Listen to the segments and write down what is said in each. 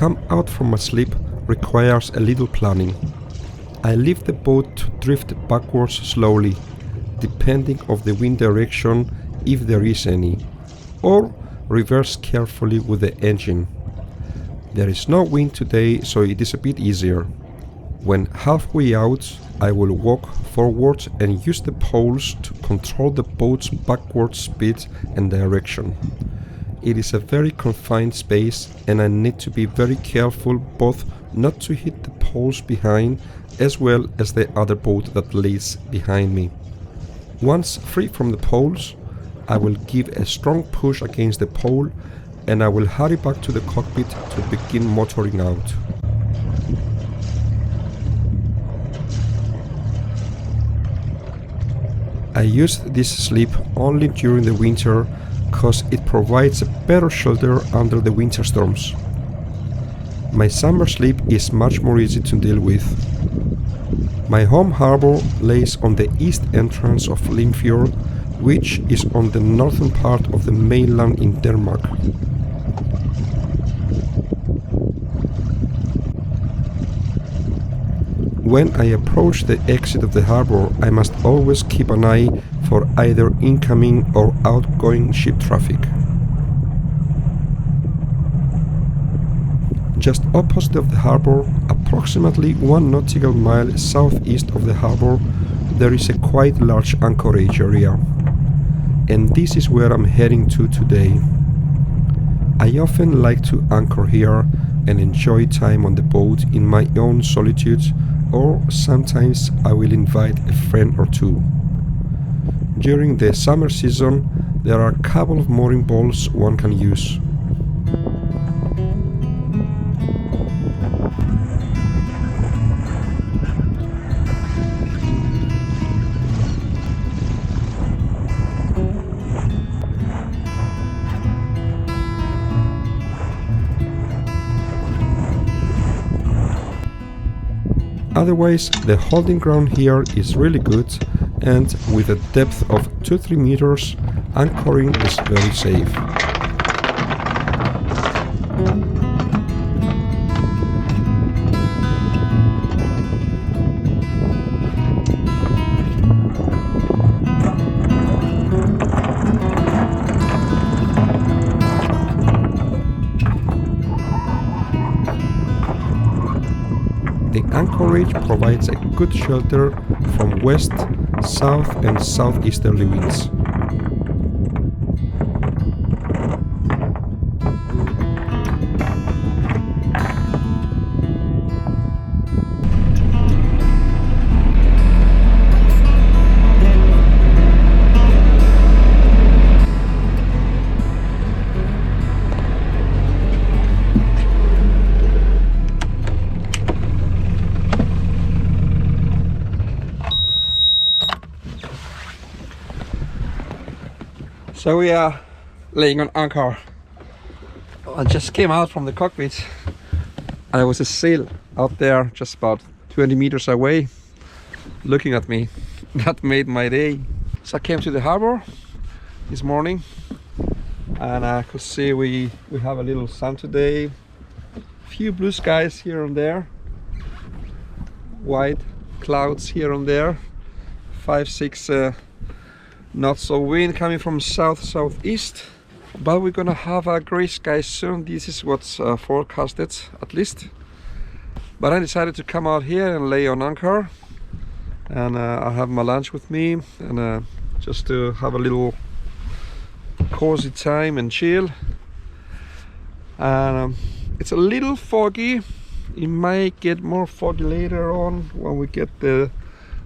come out from a slip requires a little planning. I leave the boat to drift backwards slowly, depending on the wind direction if there is any, or reverse carefully with the engine. There is no wind today, so it is a bit easier. When halfway out, I will walk forward and use the poles to control the boat's backward speed and direction. It is a very confined space and I need to be very careful both not to hit the poles behind as well as the other boat that lays behind me. Once free from the poles, I will give a strong push against the pole and I will hurry back to the cockpit to begin motoring out. I use this slip only during the winter because it provides a better shelter under the winter storms. My summer slip is much more easy to deal with. My home harbour lays on the east entrance of Limfjord, which is on the northern part of the mainland in Denmark. When I approach the exit of the harbour, I must always keep an eye for either incoming or outgoing ship traffic. Just opposite of the harbour, approximately 1 nautical mile southeast of the harbour, there is a quite large anchorage area. And this is where I'm heading to today. I often like to anchor here and enjoy time on the boat in my own solitude, or sometimes I will invite a friend or two. During the summer season, there are a couple of mooring poles one can use. Otherwise, the holding ground here is really good, and with a depth of 2-3 meters, anchoring is very safe. The anchorage provides a good shelter from west, south and southeasterly winds. So we are laying on anchor. I just came out from the cockpit. There was a sail out there just about 20 meters away looking at me. That made my day. So I came to the harbor this morning and I could see we have a little sun today. Few blue skies here and there. White clouds here and there. 5-6 knots of wind coming from south-southeast, but we're gonna have a grey sky soon. This is what's forecasted, at least. But I decided to come out here and lay on anchor, and I have my lunch with me, and just to have a little cozy time and chill. And it's a little foggy. It might get more foggy later on when we get the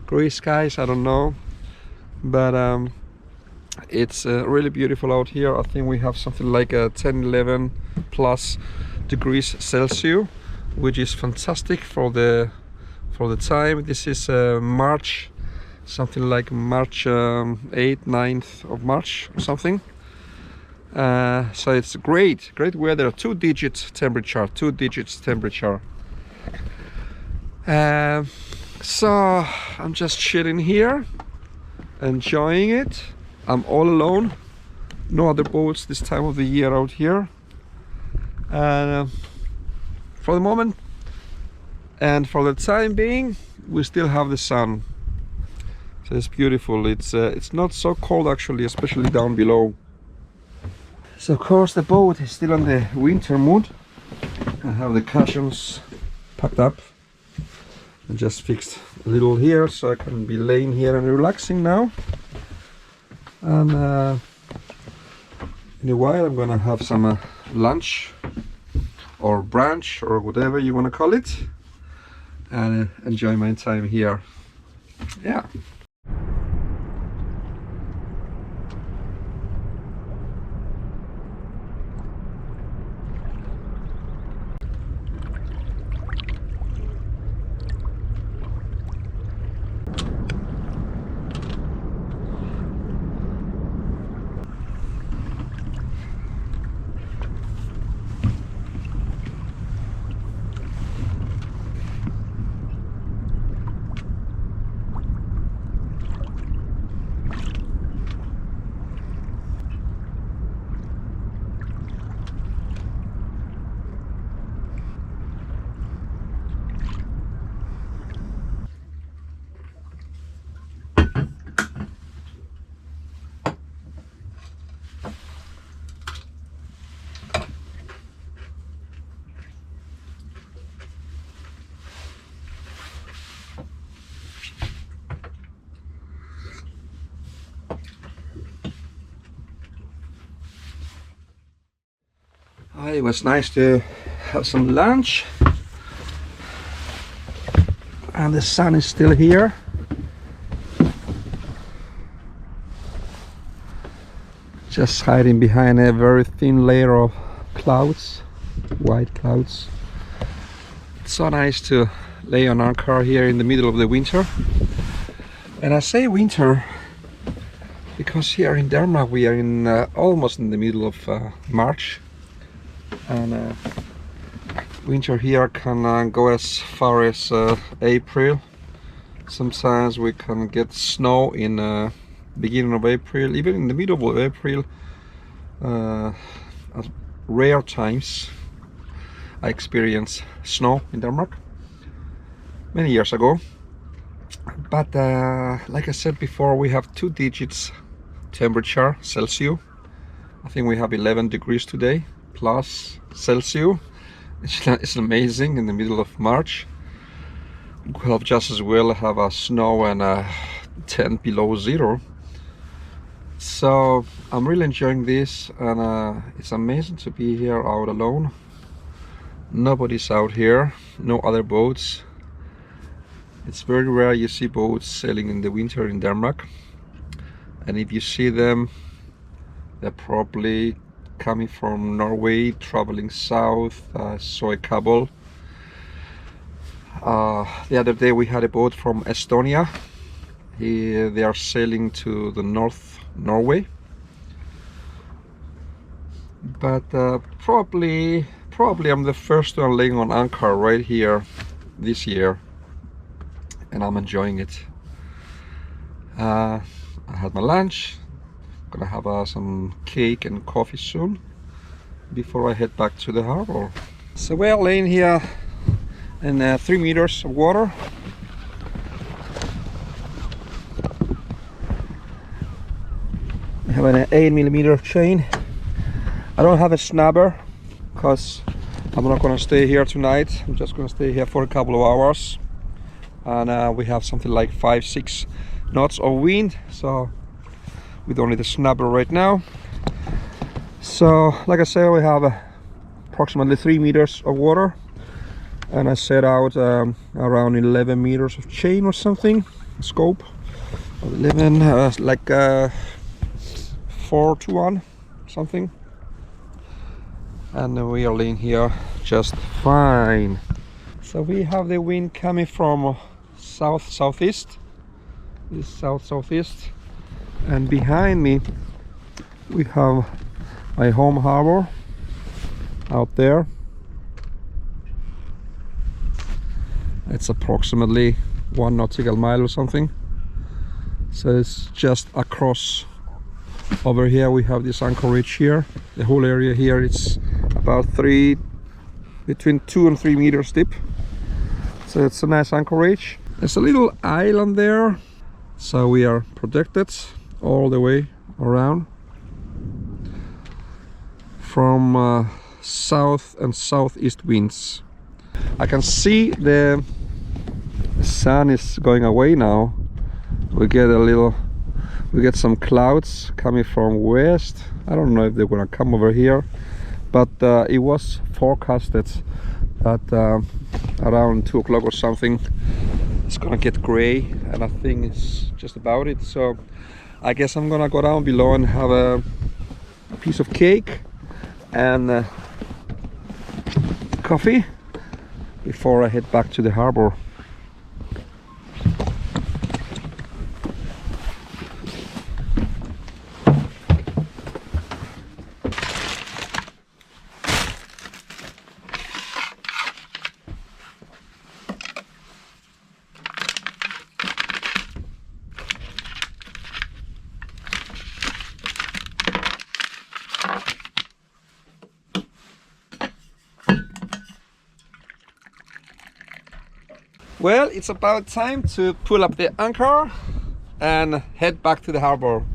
grey skies, I don't know. But it's really beautiful out here. I think we have something like 10-11 plus degrees Celsius, which is fantastic for the time. This is March, something like March 8th, 9th of March or something. So it's great weather. 2 digits temperature. So I'm just chilling here, enjoying it. I'm all alone, no other boats this time of the year out here, and for the moment, and for the time being we still have the sun. So it's beautiful. It's not so cold actually, especially down below. So of course the boat is still on the winter mood. I have the cushions packed up and just fixed a little here, so I can be laying here and relaxing now. And in a while I'm gonna have some lunch or brunch or whatever you want to call it, and enjoy my time here. Yeah. It was nice to have some lunch, and the sun is still here. Just hiding behind a very thin layer of clouds, white clouds. It's so nice to lay on anchor here in the middle of the winter. And I say winter because here in Denmark we are in almost in the middle of March. And winter here can go as far as April. Sometimes we can get snow in beginning of April, even in the middle of April. At rare times I experienced snow in Denmark many years ago. But like I said before, we have 2 digits temperature Celsius. I think we have 11 degrees today plus Celsius. It's amazing in the middle of March. We could have just as well have a snow and 10 below zero. So I'm really enjoying this, and it's amazing to be here out alone. Nobody's out here, no other boats. It's very rare you see boats sailing in the winter in Denmark, and if you see them, they're probably coming from Norway, traveling south. Saw a couple. The other day we had a boat from Estonia. They are sailing to the North Norway. But probably I'm the first one laying on anchor right here this year, and I'm enjoying it. I had my lunch. Gonna have some cake and coffee soon before I head back to the harbor. So we're laying here in 3 meters of water. I have an 8mm chain. I don't have a snubber because I'm not gonna stay here tonight. I'm just gonna stay here for a couple of hours, and we have something like 5-6 knots of wind, so we don't need a snubber right now. So like I said, we have approximately 3 meters of water, and I set out around 11 meters of chain or something, scope of 11, like 4 to 1 something, and we are laying here just fine. So we have the wind coming from south-southeast, this south-southeast, and behind me we have my home harbor out there. It's approximately 1 nautical mile or something, so it's just across. Over here we have this anchorage here. The whole area here, it's about 3 between 2 and 3 meters deep. So it's a nice anchorage. There's a little island there, so we are protected all the way around from south and southeast winds. I can see the sun is going away now. We get some clouds coming from west. I don't know if they're gonna come over here, but it was forecasted that around 2 o'clock or something it's gonna get gray, and I think it's just about it. So I guess I'm gonna go down below and have a piece of cake and coffee before I head back to the harbor. Well, it's about time to pull up the anchor and head back to the harbor.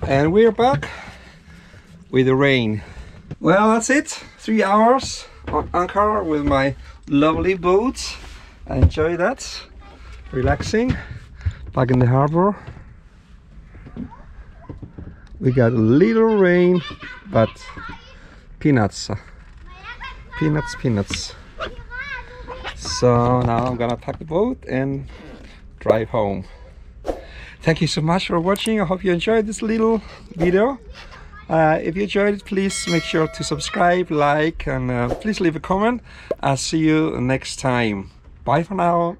And we're back with the rain. Well, that's it. 3 hours on anchor with my lovely boat. I enjoy that. Relaxing. Back in the harbor. We got a little rain, but peanuts. Peanuts. So now I'm gonna pack the boat and drive home. Thank you so much for watching. I hope you enjoyed this little video. If you enjoyed it, please make sure to subscribe, like, and please leave a comment. I'll see you next time. Bye for now.